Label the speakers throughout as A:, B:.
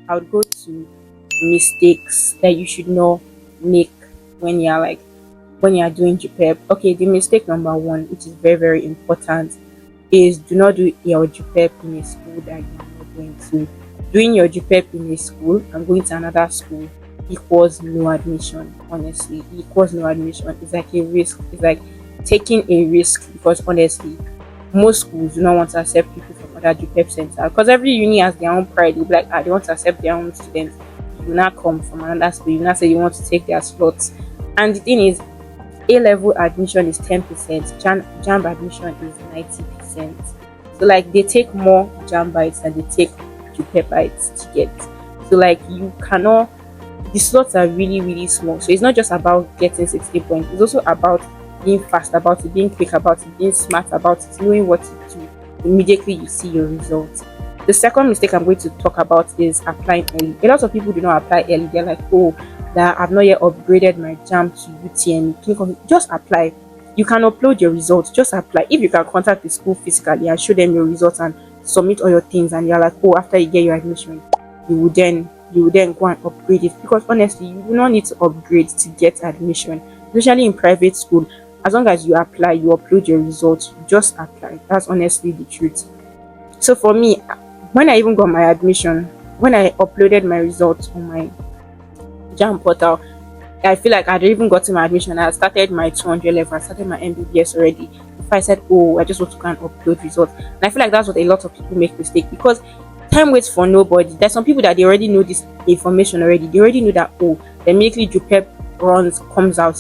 A: I would go to mistakes that you should not make when you're doing Jupeb. Okay, the mistake number one, which is very, very important, is do not do your Jupeb in a school that you're not going to. Doing your Jupeb in a school and going to another school equals no admission. Honestly, it equals no admission. It's like a risk. It's like taking a risk, because honestly, most schools do not want to accept people from other Jupep center, because every uni has their own pride. They'll be like, they want to accept their own students. You will not come from another school. You will not say you want to take their slots. And the thing is, A level admission is 10%, JAMB admission is 90%. So like they take more JAMB bites than they take Jupep bites to get. So like you cannot, the slots are really, really small. So it's not just about getting 60 points, it's also about being fast about it, being quick about it, being smart about it, knowing what to do immediately you see your results. The second mistake I'm going to talk about is applying early. A lot of people do not apply early. They're like, oh, that I've not yet upgraded my JAMB to UTM. Just apply. You can upload your results. Just apply. If you can contact the school physically and show them your results and submit all your things, and you're like, oh, after you get your admission, you will then go and upgrade it. Because honestly, you do not need to upgrade to get admission, especially in private school. As long as you apply, you upload your results, just apply. That's honestly the truth. So for me, when I even got my admission, when I uploaded my results on my JAMB portal, I feel like I'd even gotten my admission. I started my 200 level, I started my MBBS already. If I said, oh, I just want to go and upload results. And I feel like that's what a lot of people make mistake, because time waits for nobody. There's some people that they already know this information already. They already know that, oh, the immediately Jupep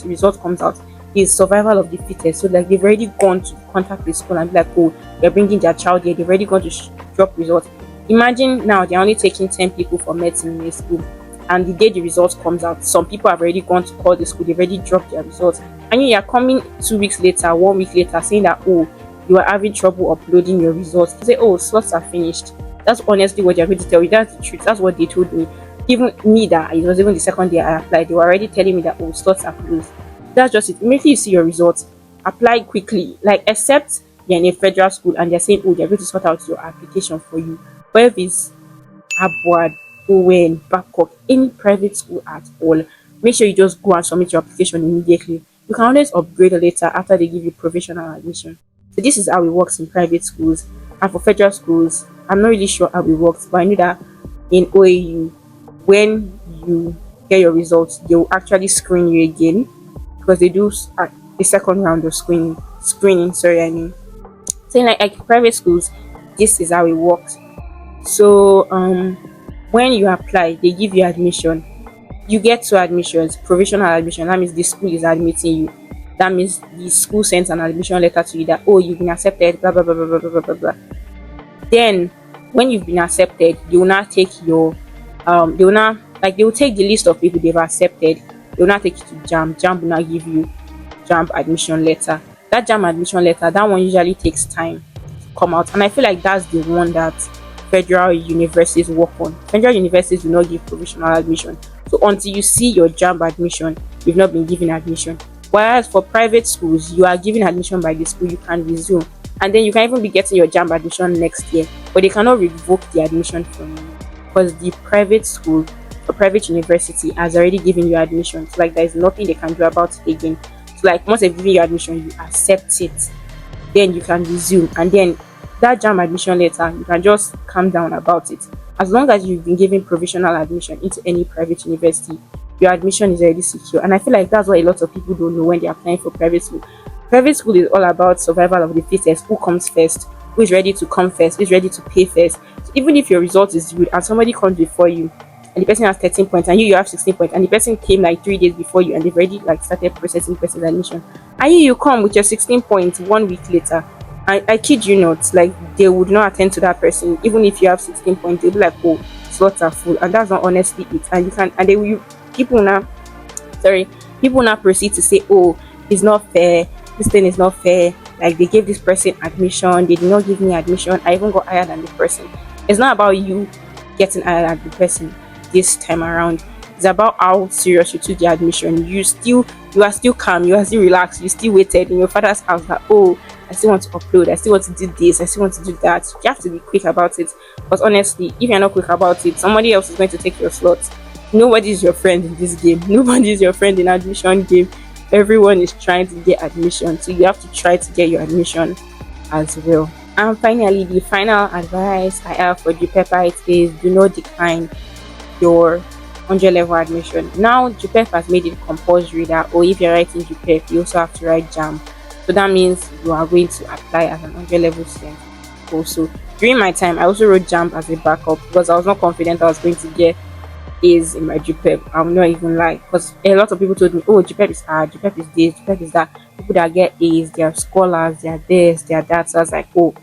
A: result comes out, is survival of the fittest. So like they've already gone to contact the school and be like, oh, they're bringing their child here. They've already gone to drop results. Imagine now they're only taking 10 people for medicine in a school, and the day the results comes out, some people have already gone to call the school. They've already dropped their results, and you're coming 2 weeks later, 1 week later, saying that, oh, you are having trouble uploading your results. You say, oh, slots are finished. That's honestly what they're going to tell you. That's the truth. That's what they told me. Even me, that it was even the second day I applied, they were already telling me that, oh, slots are closed. That's just it. Immediately you see your results, apply quickly. Like, except you're in a federal school and they're saying, oh, they're going to sort out your application for you. But if it's Abwad, Owen, Babcock, any private school at all, make sure you just go and submit your application immediately. You can always upgrade later after they give you provisional admission. So this is how it works in private schools. And for federal schools, I'm not really sure how it works, but I know that in OAU, when you get your results, they will actually screen you again, because they do a second round of screening. Saying like private schools, this is how it works. So when you apply, they give you admission. You get 2 admissions. Provisional admission, that means the school is admitting you. That means the school sends an admission letter to you that, oh, you've been accepted, blah blah blah blah blah blah blah blah. Then when you've been accepted, they will not take your they will take the list of people they've accepted. They will not take you to JAMB. JAMB will not give you JAMB admission letter. That JAMB admission letter, that one usually takes time to come out, and I feel like that's the one that federal universities work on. Federal universities do not give provisional admission. So until you see your JAMB admission, you've not been given admission. Whereas for private schools, you are given admission by the school, you can resume. And then you can even be getting your JAMB admission next year. But they cannot revoke the admission from you, because the private school or private university has already given you admission. So like there is nothing they can do about it again. So like once they've given you admission, you accept it. Then you can resume. And then that JAMB admission letter, you can just calm down about it. As long as you've been given provisional admission into any private university, your admission is already secure. And I feel like that's what a lot of people don't know when they're applying for private school. Private school is all about survival of the fittest. Who comes first? Who is ready to come first? Who is ready to pay first? So even if your result is good and somebody comes before you and the person has 13 points and you have 16 points, and the person came like 3 days before you and they've already like started processing the person's admission, and you come with your 16 points 1 week later, I kid you not, like they would not attend to that person. Even if you have 16 points, they'll be like, oh, slots are full, and that's not honestly it. And you can, and they will, people now proceed to say, oh, it's not fair, this thing is not fair, like they gave this person admission, they did not give me admission, I even got higher than the person. It's not about you getting higher than the person this time around. It's about how serious you took the admission. You are still calm, you are still relaxed, you still waited in your father's house that, oh, I still want to upload, I still want to do this, I still want to do that. You have to be quick about it. Because honestly, if you're not quick about it, somebody else is going to take your slot. Nobody is your friend in this game. Nobody is your friend in admission game. Everyone is trying to get admission, so you have to try to get your admission as well. And finally, the final advice I have for Jupep is do not decline your 100 level admission. Now, Jupep has made it compulsory that, or if you're writing Jupep, you also have to write JAM. So that means you are going to apply as an 100 level student. Also, during my time, I also wrote JAM as a backup because I was not confident I was going to get A's in my Jupep. I'm not even like, because a lot of people told me, oh, Jupep is hard, Jupep is this, Jupep is that. People that get A's, they are scholars, they are this, they are that. So I was like, oh,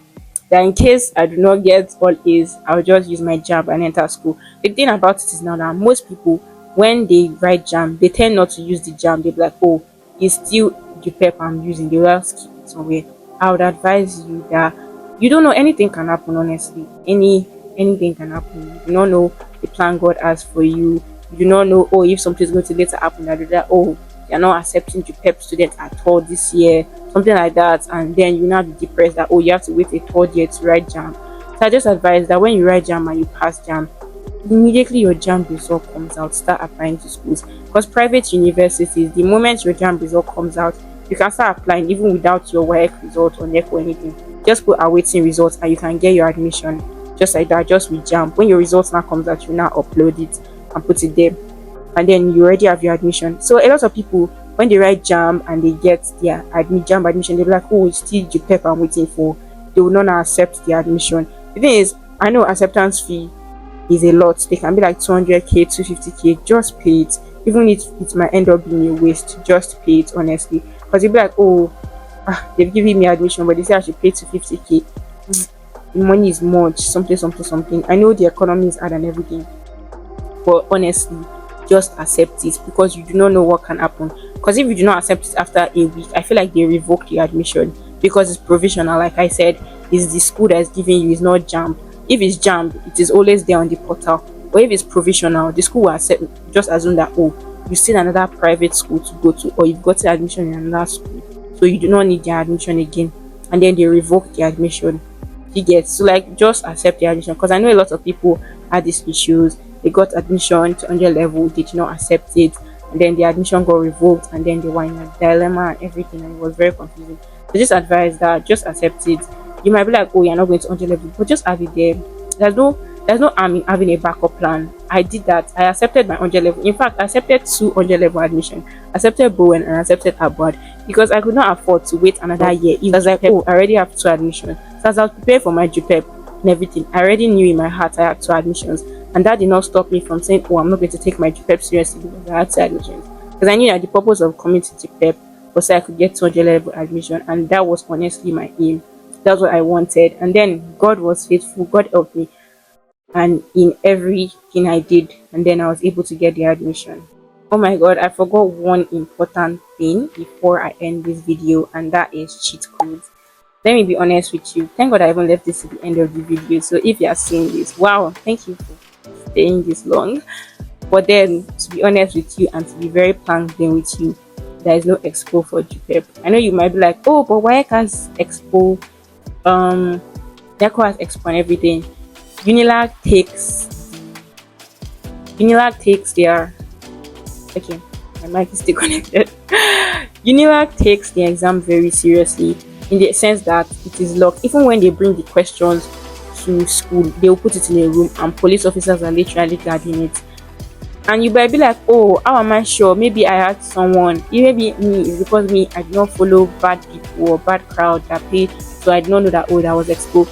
A: that in case I do not get all A's, I'll just use my JAM and enter school. The thing about it is now that most people, when they write JAM, they tend not to use the JAM. They'll be like, oh, it's still Jupep I'm using. They will keep it somewhere. I would advise you that you don't know, anything can happen, honestly. Anything can happen. You do not know the plan God has for you. You do not know, oh, if something is going to later happen, that oh, you're not accepting Jupep students at all this year, something like that, and then you now be depressed that, oh, you have to wait a third year to write JAM. So I just advise that when you write JAM and you pass JAM, immediately your JAM result comes out, start applying to schools. Because private universities, the moment your JAM result comes out, you can start applying even without your WAEC result or NEC or anything. Just put awaiting results and you can get your admission just like that, just with JAM. When your results now comes out, you now upload it and put it there, and then you already have your admission. So a lot of people, when they write JAM and they get their JAM admission, they'll be like, oh, it's still Jupep I'm waiting for. They will not accept the admission. The thing is, I know acceptance fee is a lot. They can be like 200k, 250k. Just pay it. Even if it might end up being a waste, just pay it, honestly. Because you'll be like, oh, they've given me admission, but they say I should pay 250k. The money is much, something. I know the economy is hard and everything, but honestly, just accept it because you do not know what can happen. Because if you do not accept it after a week, I feel like they revoke the admission because it's provisional. Like I said, it's the school that is giving you, it's not JAM. If it's JAM, it is always there on the portal. But if it's provisional, the school will accept, just assume that, oh, you still another private school to go to, or you've got admission in another school, so you do not need the admission again, and then they revoke the admission. You get, so like, just accept the admission. Because I know a lot of people had these issues. They got admission to 100 level, they did not accept it, and then the admission got revoked, and then they were in a dilemma and everything, and it was very confusing. So just advise that just accept it. You might be like, oh, you're not going to 100 level, but just have it there. There's no harm in having a backup plan. I did that. I accepted my 100 level. In fact, I accepted 200 level admission. I accepted Bowen and I accepted Abroad because I could not afford to wait another year. It was like, oh, I already have 2 admissions. So as I was preparing for my Jupep and everything, I already knew in my heart I had 2 admissions. And that did not stop me from saying, oh, I'm not going to take my Jupep seriously because I had 2 admissions. Because I knew that the purpose of coming to Jupep was so I could get 200 level admission. And that was honestly my aim. That's what I wanted. And then God was faithful. God helped me. And in everything I did, and then I was able to get the admission. Oh my god, I forgot one important thing before I end this video, and that is cheat codes. Let me be honest with you, thank god I even left this to the end of the video. So if you are seeing this, wow, thank you for staying this long. But then, to be honest with you and to be very plain with you, there is no expo for Jupep. I know you might be like, oh, but why can't expo Deco has expo and everything. Unilag takes their, okay, my mic is still connected. Unilag takes the exam very seriously in the sense that it is locked. Even when they bring the questions to school, they will put it in a room and police officers are literally guarding it. And you might be like, oh, how am I sure? Maybe I had someone, it may be me, it's because me, I did not follow bad people or bad crowd that paid, so I did not know that, oh, that was expo.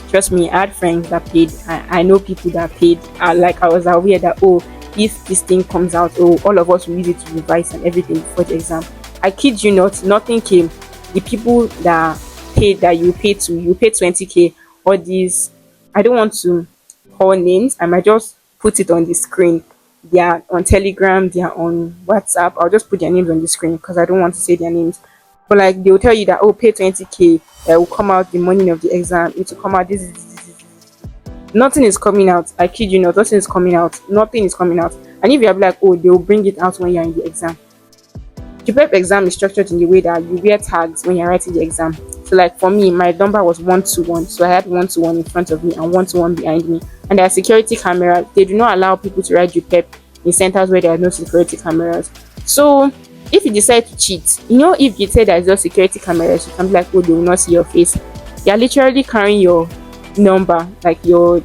A: Trust me, I had friends that paid. I know people that paid. Like, I was aware that, oh, if this thing comes out, oh, all of us will use it to revise and everything before the exam. I kid you not, nothing came. The people that paid, that you paid 20k, or these, I don't want to call names, I might just put it on the screen. They are on Telegram, they are on WhatsApp. I'll just put their names on the screen because I don't want to say their names. But like, they will tell you that, oh, pay 20k, it will come out the morning of the exam, it will come out this. Nothing is coming out. I kid you not, nothing is coming out. And if you are like, oh, they will bring it out when you're in the exam. Jupep exam is structured in the way that you wear tags when you're writing the exam. So like for me, my number was 121. So I had 121 in front of me and 121 behind me. And there are security cameras. They do not allow people to write Jupep in centers where there are no security cameras. So if you decide to cheat, if you say there's no security cameras, you can be like, oh, they will not see your face. You're literally carrying your number, like your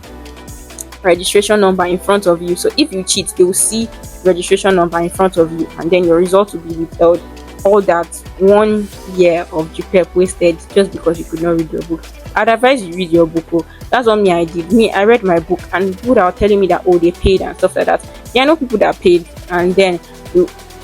A: registration number in front of you. So if you cheat, they will see registration number in front of you, and then your result will be withheld. All that 1 year of Jupep wasted just because you could not read your book. I'd advise you read your book. Oh, that's what I did. I read my book, and people that were telling me that, oh, they paid and stuff like that. Yeah, I know people that paid, and then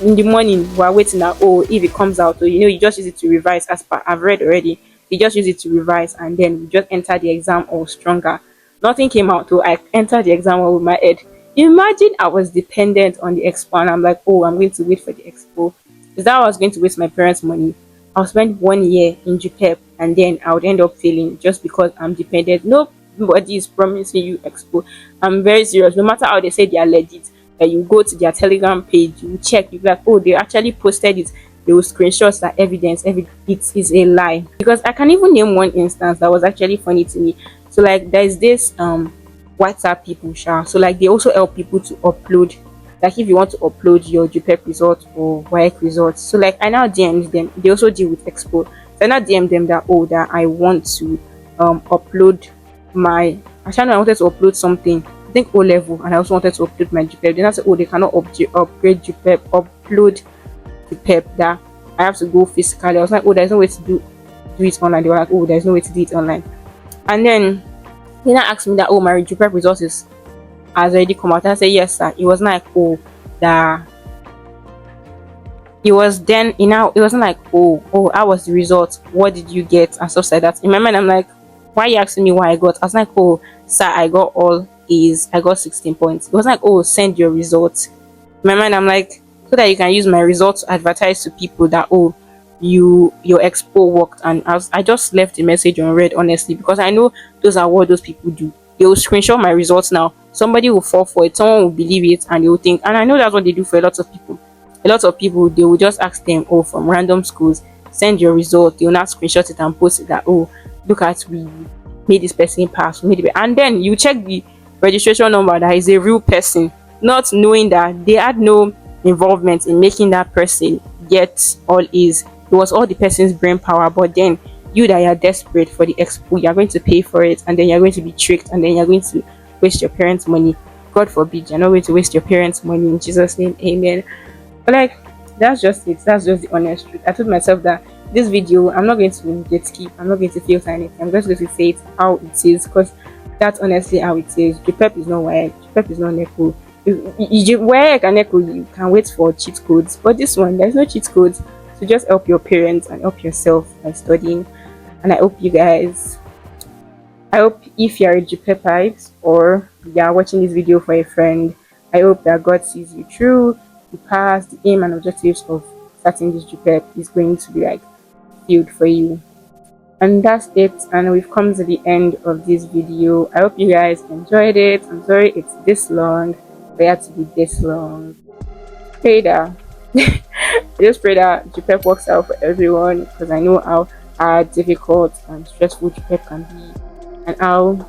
A: in the morning we're waiting that, oh, if it comes out, or you just use it to revise. As per I've read already, you just use it to revise, and then we just enter the exam all stronger. Nothing came out, so I entered the exam with my head. Imagine I was dependent on the expo, and I'm like, oh, I'm going to wait for the expo. Is that I was going to waste my parents' money? I'll spend 1 year in Jupep, and then I would end up failing just because I'm dependent. Nobody is promising you expo. I'm very serious. No matter how they say they are legit, that you go to their Telegram page, you check, you be like, oh, they actually posted it. They will screenshot that evidence. It is a lie. Because I can even name one instance that was actually funny to me. So like there's this WhatsApp people, so like they also help people to upload. Like if you want to upload your Jupep results or WAEC results, so like I now DM them. They also deal with expo. So I now DM them that, oh, that I want to upload my. Actually, I wanted to upload something. I think O level, and I also wanted to upload my Jupep. Then I said, oh, they cannot upgrade Jupep, upload Jupep. That I have to go physically. I was like, oh, there's no way to do it online. They were like, oh, there's no way to do it online. And then he now asked me that, oh, my Jupep results has already come out. I said, yes, sir. It was like, oh, that it was then, it wasn't like, oh, how was the result? What did you get? And stuff like that. In my mind, I'm like, why are you asking me what I got? I was like, oh, sir, I got all A's. I got 16 points. It was like, oh, send your results. In my mind, I'm like, so that you can use my results to advertise to people that, oh, your expo worked. And I just left the message unread, honestly, because I know those are what those people do. They will screenshot my results now. Somebody will fall for it, someone will believe it, and they will think, and I know that's what they do for a lot of people. A lot of people, they will just ask them, oh, from random schools, send your result. They will not screenshot it and post it that, oh, look at, we made this person pass, and then you check the registration number that is a real person, not knowing that they had no involvement in making that person get all A's. It was all the person's brain power, but then you that are desperate for the expo, you're going to pay for it, and then you're going to be tricked, and then you're going to waste your parents' money. God forbid, you're not going to waste your parents' money, in Jesus' name, amen. But like, that's just it. That's just the honest truth. I told myself that this video, I'm not going to gatekeep, I'm not going to filter anything. I'm just going to say it how it is, because that's honestly how it is. Jupep is not WAEC, Jupep is not NECO. WAEC and NECO, you can wait for cheat codes, but this one, there's no cheat codes. So just help your parents and help yourself by studying. And I hope if you're a Jupepite or you're watching this video for a friend, I hope that God sees you through. You pass the aim and objectives of starting this Jupep is going to be like filled for you. And that's it. And we've come to the end of this video. I hope you guys enjoyed it. I'm sorry it's this long, but it had to be this long. Pray that. I just pray that Jupep works out for everyone, because I know how difficult and stressful Jupep can be, and how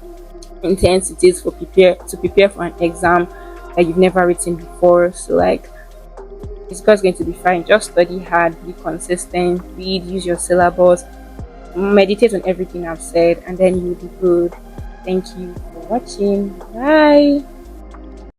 A: intense it is to prepare for an exam that you've never written before. So like, it's going to be fine. Just study hard, be consistent, read, use your syllabus, meditate on everything I've said, and then you'll be good. Thank you for watching. Bye.